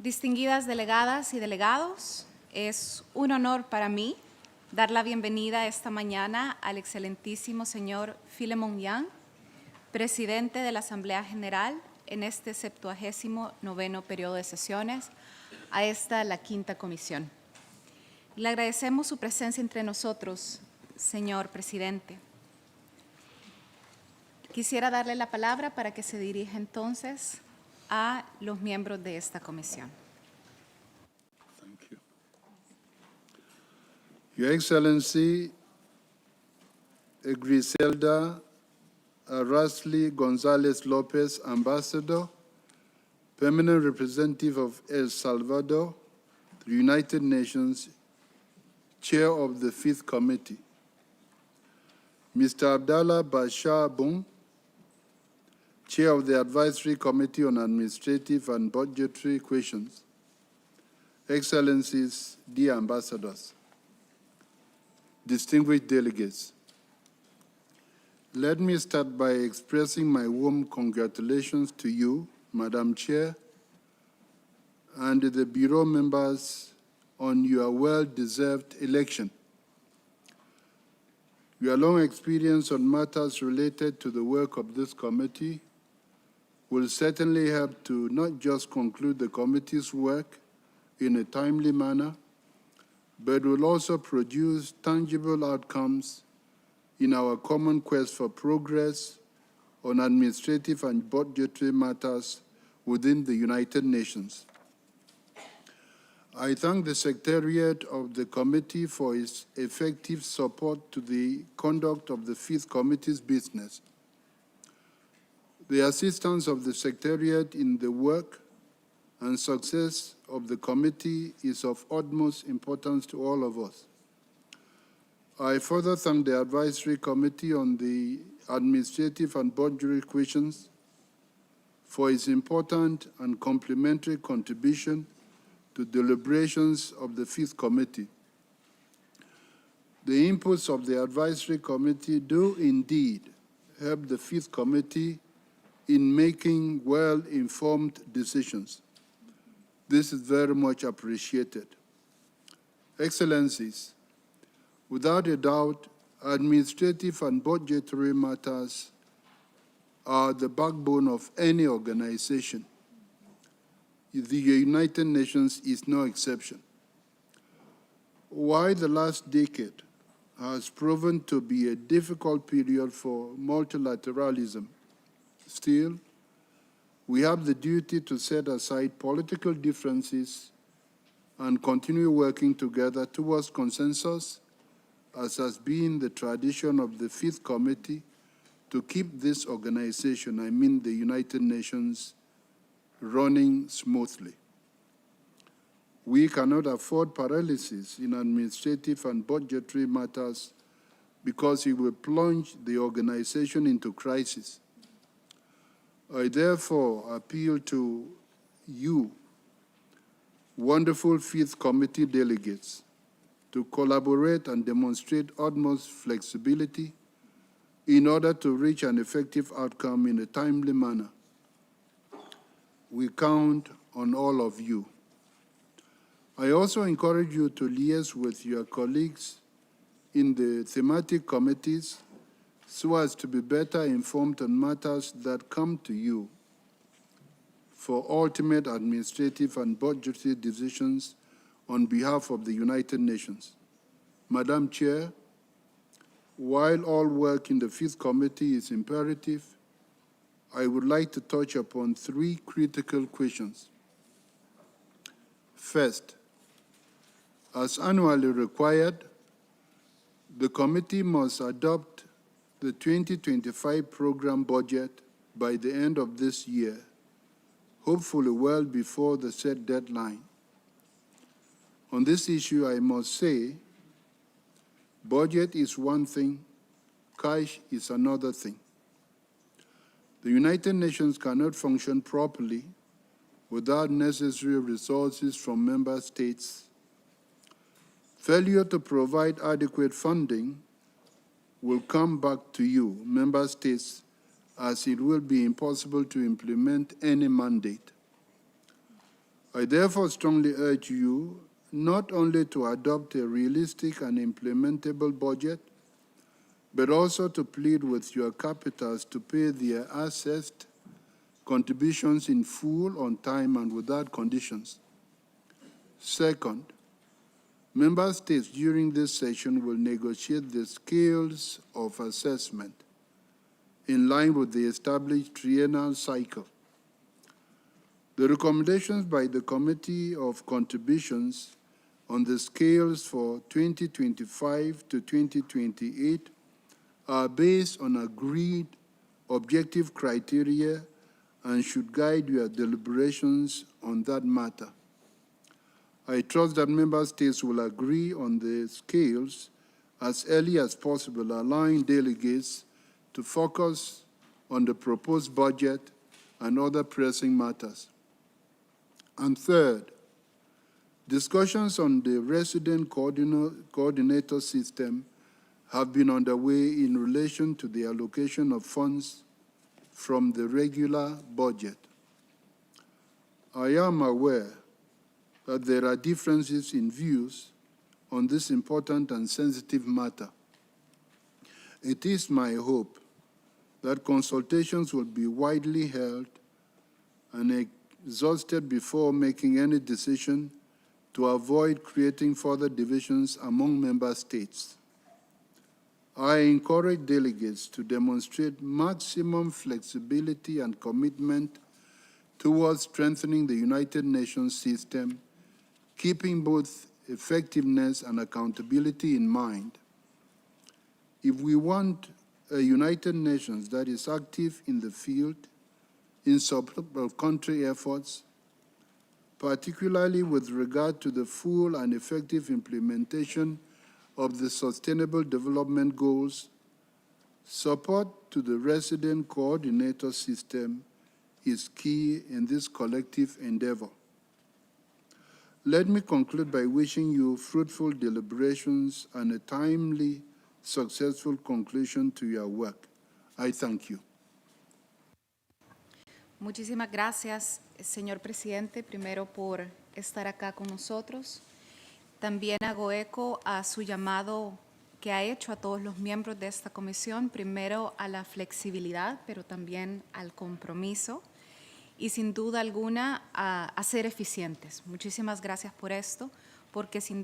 Distinguidas delegadas y delegados, es un honor para mí dar la bienvenida esta mañana al excelentísimo señor Philémon, presidente de la Asamblea General en este 79º periodo de sesiones, a esta la quinta comisión. Le agradecemos su presencia entre nosotros, señor presidente. Quisiera darle la palabra para que se dirija entonces a los miembros de esta comisión. Thank you. Your Excellency, Griselda Araceli Gonzalez Lopez, Ambassador, Permanent Representative of El Salvador, the United Nations, Chair of the Fifth Committee. Mr. Abdallah Bashar Boum, Chair of the Advisory Committee on Administrative and Budgetary Questions. Excellencies, dear ambassadors, distinguished delegates, let me start by expressing my warm congratulations to you, Madam Chair, and the Bureau members on your well-deserved election. Your long experience on matters related to the work of this committee will certainly help to not just conclude the committee's work in a timely manner, but will also produce tangible outcomes in our common quest for progress on administrative and budgetary matters within the United Nations. I thank the Secretariat of the Committee for its effective support to the conduct of the Fifth Committee's business. The assistance of the Secretariat in the work and success of the committee is of utmost importance to all of us. I further thank the Advisory Committee on the Administrative and Budgetary Questions for its important and complementary contribution to deliberations of the Fifth Committee. The inputs of the Advisory Committee do indeed help the Fifth Committee in making well-informed decisions. This is very much appreciated. Excellencies, without a doubt, administrative and budgetary matters are the backbone of any organization. The United Nations is no exception. While the last decade has proven to be a difficult period for multilateralism, still, we have the duty to set aside political differences and continue working together towards consensus, as has been the tradition of the Fifth Committee, to keep this organization, I mean the United Nations, running smoothly. We cannot afford paralysis in administrative and budgetary matters because it will plunge the organization into crisis. I therefore appeal to you, wonderful Fifth Committee delegates, to collaborate and demonstrate utmost flexibility in order to reach an effective outcome in a timely manner. We count on all of you. I also encourage you to liaise with your colleagues in the thematic committees so as to be better informed on matters that come to you for ultimate administrative and budgetary decisions on behalf of the United Nations. Madam Chair, while all work in the Fifth Committee is imperative, I would like to touch upon three critical questions. First, as annually required, the committee must adopt the 2025 program budget by the end of this year, hopefully well before the set deadline. On this issue, I must say, budget is one thing, cash is another thing. The United Nations cannot function properly without necessary resources from member states. Failure to provide adequate funding will come back to you, member states, as it will be impossible to implement any mandate. I therefore strongly urge you not only to adopt a realistic and implementable budget, but also to plead with your capitals to pay their assessed contributions in full, on time, and without conditions. Second, member states during this session will negotiate the scales of assessment in line with the established triennial cycle. The recommendations by the Committee of Contributions on the scales for 2025 to 2028 are based on agreed objective criteria and should guide your deliberations on that matter. I trust that member states will agree on the scales as early as possible, allowing delegates to focus on the proposed budget and other pressing matters. And third, discussions on the resident coordinator system have been underway in relation to the allocation of funds from the regular budget. I am aware that there are differences in views on this important and sensitive matter. It is my hope that consultations will be widely held and exhausted before making any decision to avoid creating further divisions among member states. I encourage delegates to demonstrate maximum flexibility and commitment towards strengthening the United Nations system, keeping both effectiveness and accountability in mind. If we want a United Nations that is active in the field, in support of country efforts, particularly with regard to the full and effective implementation of the Sustainable Development Goals, support to the resident coordinator system is key in this collective endeavor. Let me conclude by wishing you fruitful deliberations and a timely, successful conclusion to your work. I thank you. Muchísimas gracias, señor presidente, primero por estar acá con nosotros. También hago eco a su llamado que ha hecho a todos los miembros de esta comisión, primero a la flexibilidad, pero también al compromiso y sin duda alguna a ser eficientes. Muchísimas gracias por esto, porque sin